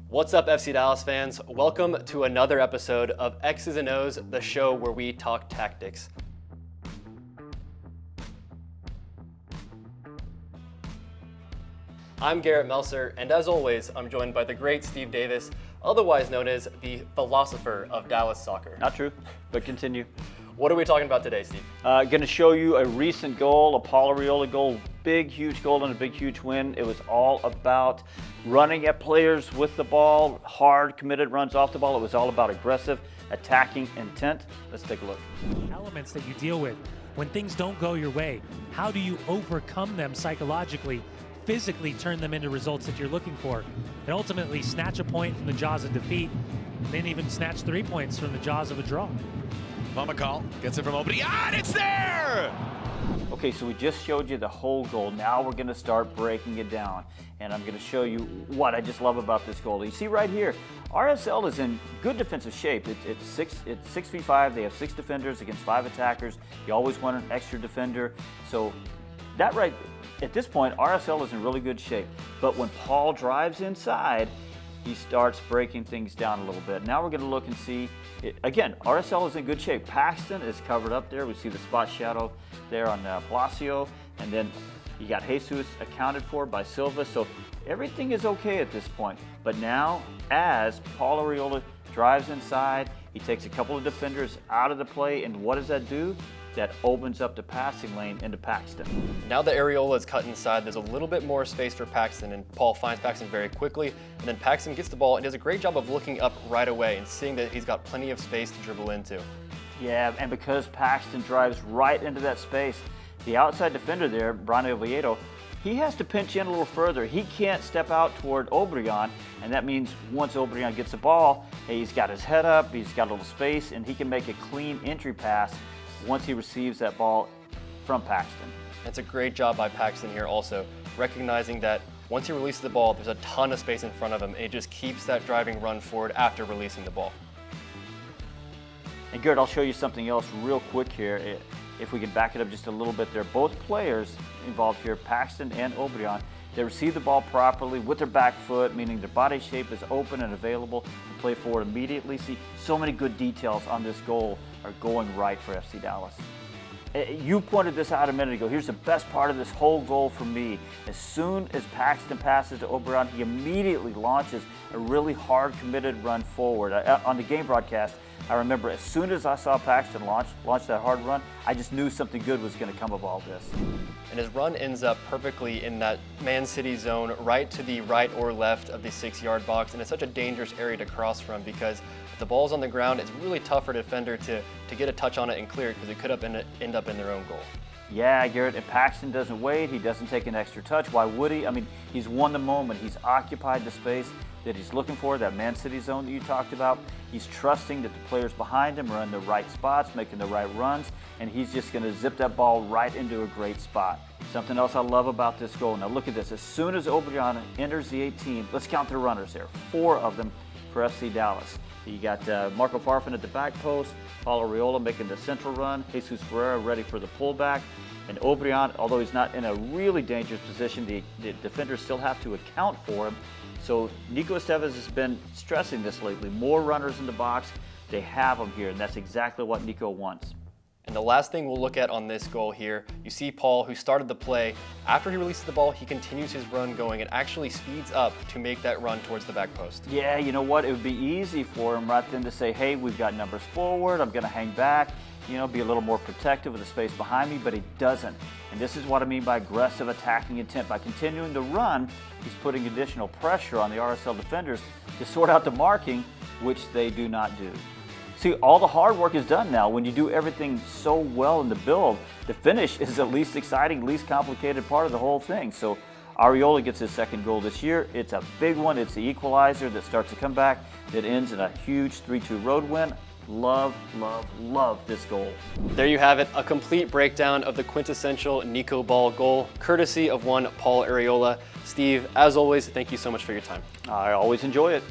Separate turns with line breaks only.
What's up, FC Dallas fans? Welcome to another episode of X's and O's, the show where we talk tactics. I'm Garret Melcer, and as always, I'm joined by the great Steve Davis, otherwise known as the philosopher of Dallas soccer.
Not true, but continue.
What are we talking about today, Steve?
Going to show you a recent goal, a Paul Arriola goal, big, huge goal and a big, huge win. It was all about running at players with the ball, hard, committed runs off the ball. It was all about aggressive, attacking intent. Let's take a look.
Elements that you deal with when things don't go your way. How do you overcome them psychologically, physically turn them into results that you're looking for, and ultimately snatch a point from the jaws of defeat, then even snatch 3 points from the jaws of a draw?
Mamacall gets it from Obrian, it's there!
Okay, so we just showed you the whole goal. Now we're going to start breaking it down, and I'm going to show you what I just love about this goal. You see right here, RSL is in good defensive shape. It's 6v5. They have 6 defenders against 5 attackers. You always want an extra defender. So that right at this point, RSL is in really good shape. But when Paul drives inside, he starts breaking things down a little bit. Now we're going to look and see. Again, RSL is in good shape. Paxton is covered up there. We see the spot shadow there on Palacio. And then you got Jesus accounted for by Silva. So everything is okay at this point. But now, as Paul Arriola drives inside, he takes a couple of defenders out of the play. And what does that do? That opens up the passing lane into Paxton.
Now that Arriola is cut inside, there's a little bit more space for Paxton, and Paul finds Paxton very quickly, and then Paxton gets the ball and does a great job of looking up right away and seeing that he's got plenty of space to dribble into.
Yeah, and because Paxton drives right into that space, the outside defender there, Brian Oviedo, he has to pinch in a little further. He can't step out toward Obrian, and that means once Obrian gets the ball, he's got his head up, he's got a little space, and he can make a clean entry pass once he receives that ball from Paxton.
It's a great job by Paxton here also, recognizing that once he releases the ball, there's a ton of space in front of him, and it just keeps that driving run forward after releasing the ball.
And Garrett, I'll show you something else real quick here. If we can back it up just a little bit there. Both players involved here, Paxton and Obrian, they receive the ball properly with their back foot, meaning their body shape is open and available to play forward immediately. See, so many good details on this goal are going right for FC Dallas. You pointed this out a minute ago. Here's the best part of this whole goal for me. As soon as Paxton passes to Obrian, he immediately launches a really hard, committed run forward. On the game broadcast, I remember as soon as I saw Paxton launch that hard run, I just knew something good was going to come of all this.
And his run ends up perfectly in that Man City zone, right to the right or left of the 6-yard box, and it's such a dangerous area to cross from because if the ball's on the ground, it's really tough for a defender to get a touch on it and clear it because it could end up in their own goal.
Yeah, Garrett, and Paxton doesn't wait. He doesn't take an extra touch. Why would he? I mean, he's won the moment. He's occupied the space that he's looking for, that Man City zone that you talked about. He's trusting that the players behind him are in the right spots, making the right runs, and he's just going to zip that ball right into a great spot. Something else I love about this goal. Now look at this. As soon as Obrian enters the 18, let's count the runners there. 4 of them for FC Dallas. You got Marco Farfan at the back post, Paul Arriola making the central run, Jesus Ferreira ready for the pullback, and Obrian, although he's not in a really dangerous position, the defenders still have to account for him. So Nico Estevez has been stressing this lately. More runners in the box, they have them here, and that's exactly what Nico wants.
And the last thing we'll look at on this goal here, you see Paul, who started the play. After he releases the ball, he continues his run going and actually speeds up to make that run towards the back post.
Yeah, you know what? It would be easy for him right then to say, hey, we've got numbers forward, I'm going to hang back, be a little more protective of the space behind me, but he doesn't. And this is what I mean by aggressive attacking intent. By continuing to run, he's putting additional pressure on the RSL defenders to sort out the marking, which they do not do. See, all the hard work is done now. When you do everything so well in the build, the finish is the least exciting, least complicated part of the whole thing. So Arriola gets his second goal this year. It's a big one. It's the equalizer that starts a comeback that ends in a huge 3-2 road win. Love, love, love this goal.
There you have it, a complete breakdown of the quintessential Nico Ball goal, courtesy of one Paul Arriola. Steve, as always, thank you so much for your time.
I always enjoy it.